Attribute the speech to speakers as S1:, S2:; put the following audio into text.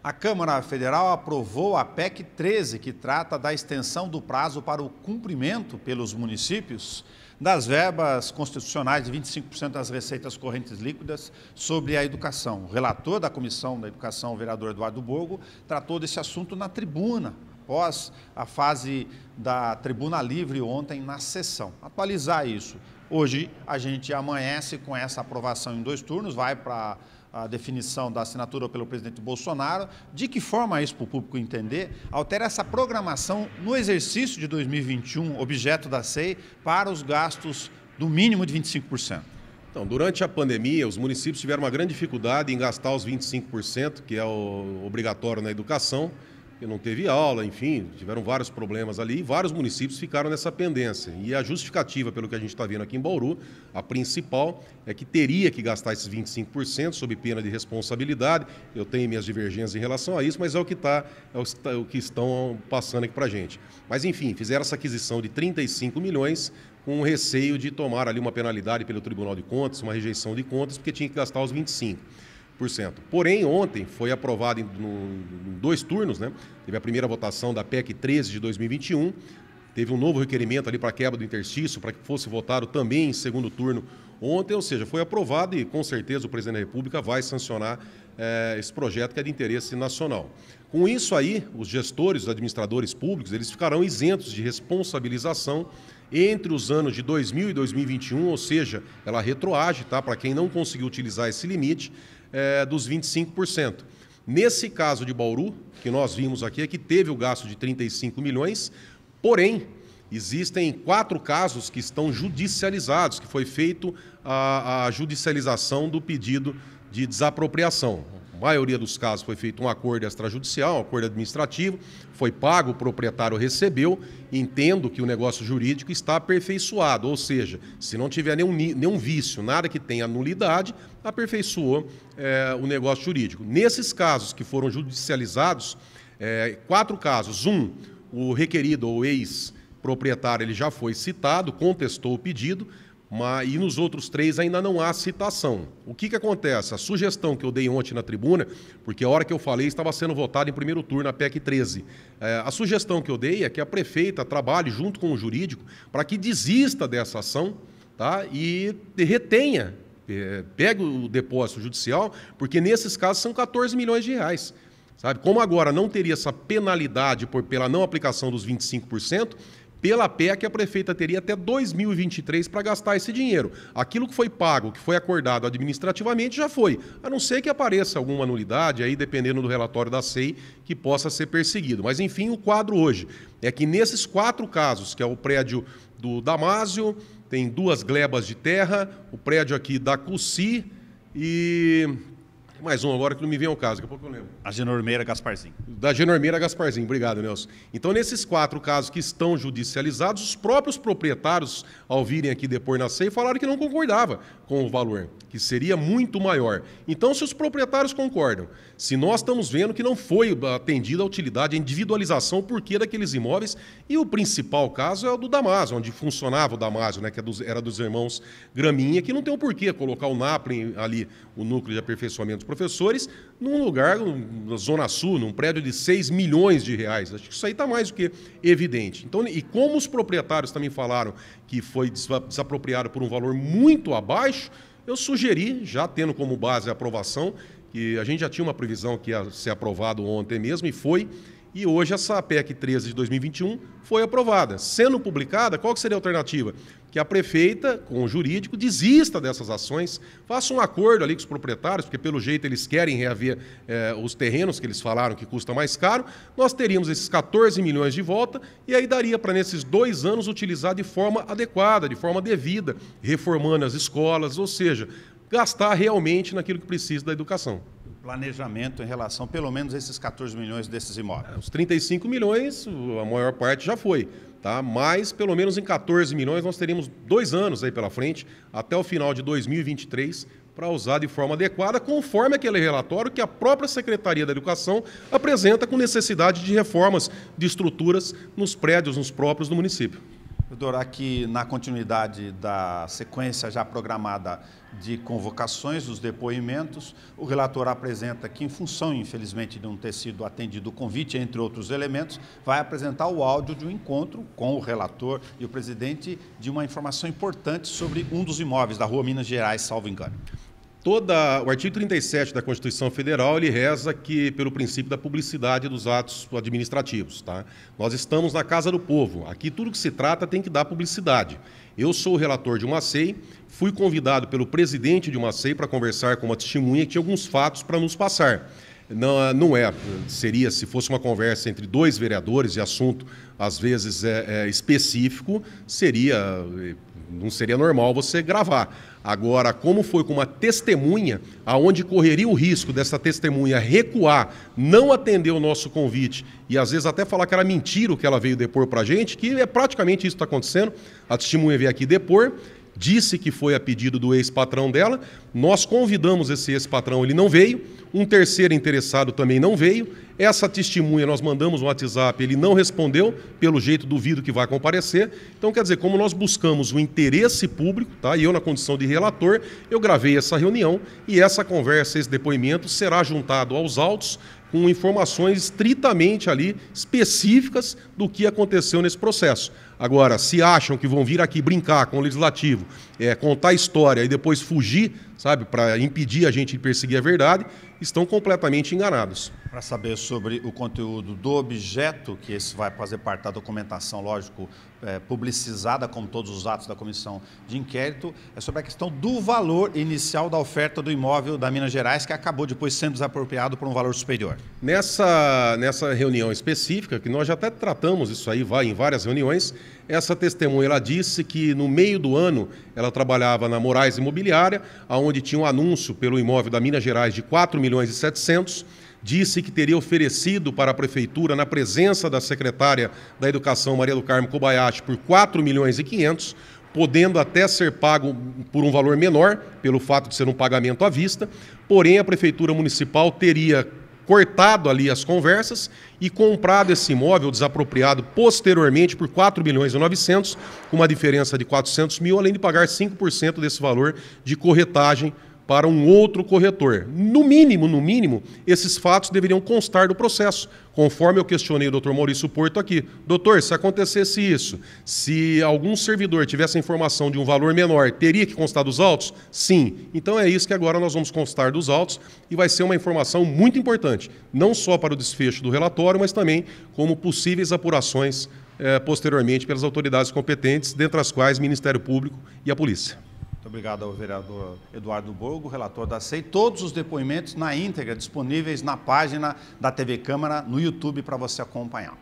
S1: A Câmara Federal aprovou a PEC 13, que trata da extensão do prazo para o cumprimento pelos municípios das verbas constitucionais de 25% das receitas correntes líquidas sobre a educação. O relator da Comissão da Educação, o vereador Eduardo Borgo, tratou desse assunto na tribuna, após a fase da tribuna livre ontem na sessão. Atualizar isso. Hoje a gente amanhece com essa aprovação em 2 turnos, vai para a definição da assinatura pelo presidente Bolsonaro. De que forma isso, para o público entender, altera essa programação no exercício de 2021, objeto da SEI, para os gastos do mínimo de 25%?
S2: Então, durante a pandemia, os municípios tiveram uma grande dificuldade em gastar os 25%, que é o obrigatório na educação, porque não teve aula, enfim, tiveram vários problemas ali e vários municípios ficaram nessa pendência. E a justificativa, pelo que a gente está vendo aqui em Bauru, a principal é que teria que gastar esses 25% sob pena de responsabilidade. Eu tenho minhas divergências em relação a isso, mas é o que estão passando aqui para a gente. Mas, enfim, fizeram essa aquisição de 35 milhões com o receio de tomar ali uma penalidade pelo Tribunal de Contas, uma rejeição de contas, porque tinha que gastar os 25%. Porém, ontem foi aprovado em 2 turnos, né? Teve a primeira votação da PEC 13 de 2021, teve um novo requerimento ali para a quebra do interstício, para que fosse votado também em 2º turno ontem, ou seja, foi aprovado e com certeza o presidente da República vai sancionar esse projeto que é de interesse nacional. Com isso aí, os gestores, os administradores públicos, eles ficarão isentos de responsabilização entre os anos de 2000 e 2021, ou seja, ela retroage, tá? Para quem não conseguiu utilizar esse limite, dos 25%. Nesse caso de Bauru, que nós vimos aqui, é que teve o gasto de 35 milhões, porém, existem 4 casos que estão judicializados, que foi feito a judicialização do pedido de desapropriação. A maioria dos casos foi feito um acordo extrajudicial, um acordo administrativo, foi pago, o proprietário recebeu, entendo que o negócio jurídico está aperfeiçoado, ou seja, se não tiver nenhum vício, nada que tenha nulidade, aperfeiçoou o negócio jurídico. Nesses casos que foram judicializados, 4 casos, o requerido ou ex-proprietário ele já foi citado, contestou o pedido, e nos outros 3 ainda não há citação. O que acontece? A sugestão que eu dei ontem na tribuna, porque a hora que eu falei estava sendo votada em 1º turno a PEC 13. A sugestão que eu dei é que a prefeita trabalhe junto com o jurídico para que desista dessa ação, tá? E retenha, pegue o depósito judicial, porque nesses casos são 14 milhões de reais. Sabe? Como agora não teria essa penalidade pela não aplicação dos 25%, pela PEC, a prefeita teria até 2023 para gastar esse dinheiro. Aquilo que foi pago, que foi acordado administrativamente, já foi. A não ser que apareça alguma nulidade, aí dependendo do relatório da SEI, que possa ser perseguido. Mas, enfim, o quadro hoje é que nesses 4 casos, que é o prédio do Damásio, tem 2 glebas de terra, o prédio aqui da Cusci e... mais um agora que não me vem ao caso, daqui a pouco eu lembro.
S1: A Genormeira Gasparzinho.
S2: Da Genormeira Gasparzinho, obrigado, Nelson. Então, nesses 4 casos que estão judicializados, os próprios proprietários, ao virem aqui depor na SEI, falaram que não concordava com o valor, que seria muito maior. Então, se os proprietários concordam, se nós estamos vendo que não foi atendida a utilidade, a individualização, o porquê daqueles imóveis, e o principal caso é o do Damásio, onde funcionava o Damásio, né, que era dos irmãos Graminha, que não tem o porquê colocar o NAPRE ali, o Núcleo de Aperfeiçoamento dos Professores, num lugar, na Zona Sul, num prédio de 6 milhões de reais. Acho que isso aí está mais do que evidente. Então, e como os proprietários também falaram que foi desapropriado por um valor muito abaixo, eu sugeri, já tendo como base a aprovação, que a gente já tinha uma previsão que ia ser aprovado ontem mesmo, e foi, e hoje essa PEC 13 de 2021 foi aprovada. Sendo publicada, qual que seria a alternativa? Que a prefeita, com o jurídico, desista dessas ações, faça um acordo ali com os proprietários, porque pelo jeito eles querem reaver os terrenos que eles falaram que custa mais caro, nós teríamos esses 14 milhões de volta, e aí daria para nesses 2 anos utilizar de forma adequada, de forma devida, reformando as escolas, ou seja, gastar realmente naquilo que precisa da educação.
S1: Planejamento em relação, pelo menos, a esses 14 milhões desses imóveis.
S2: Os 35 milhões, a maior parte já foi, tá? Mas, pelo menos em 14 milhões, nós teríamos 2 anos aí pela frente, até o final de 2023, para usar de forma adequada, conforme aquele relatório que a própria Secretaria da Educação apresenta com necessidade de reformas de estruturas nos prédios, nos próprios do município.
S1: Doutor, aqui na continuidade da sequência já programada de convocações dos depoimentos, o relator apresenta que, em função, infelizmente, de não ter sido atendido o convite, entre outros elementos, vai apresentar o áudio de um encontro com o relator e o presidente de uma informação importante sobre um dos imóveis da Rua Minas Gerais, salvo engano.
S2: O artigo 37 da Constituição Federal, ele reza que pelo princípio da publicidade dos atos administrativos. Tá? Nós estamos na Casa do Povo. Aqui tudo que se trata tem que dar publicidade. Eu sou o relator de uma SEI, fui convidado pelo presidente de uma SEI para conversar com uma testemunha que tinha alguns fatos para nos passar. Seria, se fosse uma conversa entre dois vereadores e assunto, às vezes, específico, não seria normal você gravar. Agora, como foi com uma testemunha, aonde correria o risco dessa testemunha recuar, não atender o nosso convite e às vezes até falar que era mentira o que ela veio depor para a gente, que é praticamente isso que está acontecendo, a testemunha veio aqui depor, disse que foi a pedido do ex-patrão dela, nós convidamos esse ex-patrão, ele não veio, um terceiro interessado também não veio, essa testemunha nós mandamos um WhatsApp, ele não respondeu, pelo jeito duvido que vai comparecer, então quer dizer, como nós buscamos o interesse público, tá? E eu na condição de relator, eu gravei essa reunião e essa conversa, esse depoimento será juntado aos autos, com informações estritamente ali específicas do que aconteceu nesse processo. Agora, se acham que vão vir aqui brincar com o Legislativo, contar história e depois fugir, sabe, para impedir a gente de perseguir a verdade, estão completamente enganados.
S1: Para saber sobre o conteúdo do objeto, que esse vai fazer parte da documentação, lógico, publicizada, como todos os atos da comissão de inquérito, é sobre a questão do valor inicial da oferta do imóvel da Minas Gerais, que acabou depois sendo desapropriado por um valor superior.
S2: Nessa reunião específica, que nós já até tratamos isso aí em várias reuniões, essa testemunha ela disse que no meio do ano ela trabalhava na Moraes Imobiliária, onde tinha um anúncio pelo imóvel da Minas Gerais de 4.700.000, disse que teria oferecido para a Prefeitura, na presença da secretária da Educação, Maria do Carmo Kobayashi, por 4.500.000, podendo até ser pago por um valor menor, pelo fato de ser um pagamento à vista, porém a Prefeitura Municipal teria cortado ali as conversas e comprado esse imóvel desapropriado posteriormente por 4.900.000, com uma diferença de 400.000, além de pagar 5% desse valor de corretagem para um outro corretor. No mínimo, esses fatos deveriam constar do processo, conforme eu questionei o Dr. Maurício Porto aqui. Doutor, se acontecesse isso, se algum servidor tivesse a informação de um valor menor, teria que constar dos autos? Sim. Então é isso que agora nós vamos constar dos autos e vai ser uma informação muito importante, não só para o desfecho do relatório, mas também como possíveis apurações posteriormente pelas autoridades competentes, dentre as quais o Ministério Público e a Polícia.
S1: Muito obrigado ao vereador Eduardo Borgo, relator da SEI. Todos os depoimentos na íntegra disponíveis na página da TV Câmara no YouTube para você acompanhar.